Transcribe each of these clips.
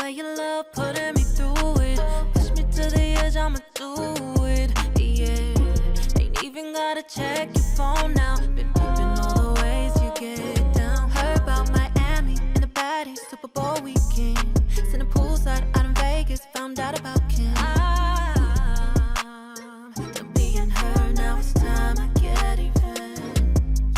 way you love putting me through it. Push me to the edge, I'ma do it. Yeah, ain't even gotta check your phone now. Been peeping all the ways you get down. Heard about Miami and the baddies, Super Bowl weekend. Sitting poolside out in Vegas, found out about Kim. I'm being her, now it's time I get even.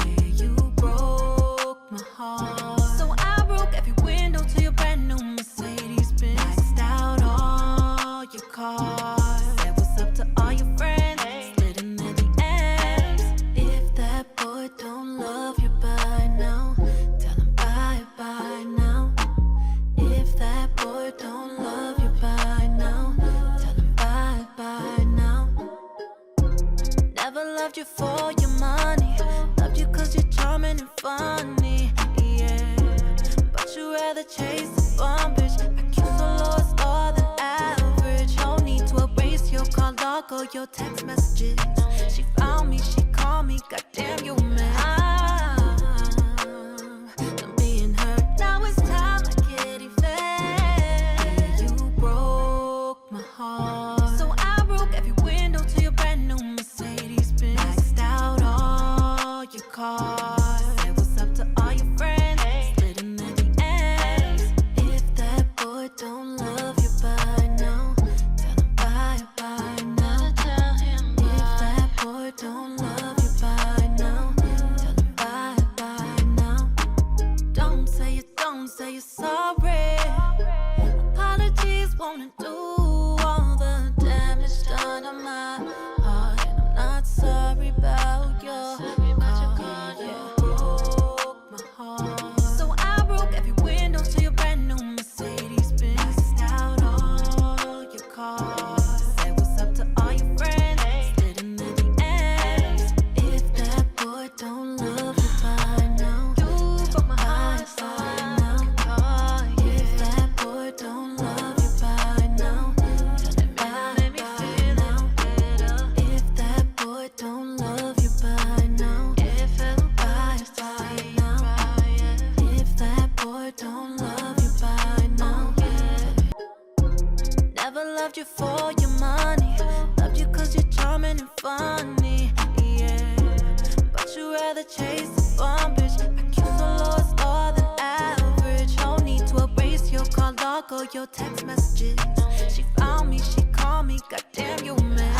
Yeah, you broke my heart, so I broke every window to your brand new Mercedes Benz. Maxed out all your cars, said what's up to all your friends, slid in the DMs. If that boy don't love you by now, tell him bye now. If that boy don't love you by now, tell him bye now. Never loved you for your money, loved you cause you're charming and funny, yeah. But you rather chase a bum bitch, like you so low it's lower than average. No need to erase your call log or your text messages. She found me, she called me, goddamn you man. I'm being hurt, now it's time I get even. Yeah, you broke my heart, so I broke every window to your brand new Mercedes Benz. Maxed out all your cars, said what's up to all your friends, slid in the DMs. If that boy don't love you by now, tell him bye now. If that boy don't love you by now, tell him bye now. Don't say you're sorry. Apologies wanna do all the damage done to my heart, and I'm not sorry about your heart. You broke my heart, so I broke every window to your brand new Mercedes Benz. Maxed out all your cars, said what's up to all your friends, slid in the DMs. If that boy don't love you by now, you broke my heart, so now. If that boy don't love you by now, tell him bye now. If that boy don't love you by now, bye now. If that boy don't love you by now, never loved you for your money, loved you cause you're charming and funny, yeah. But you rather chase a bum bitch, like you so low it's lower than average. No need to erase your call log or your text messages. She found me, she called me, goddamn you man.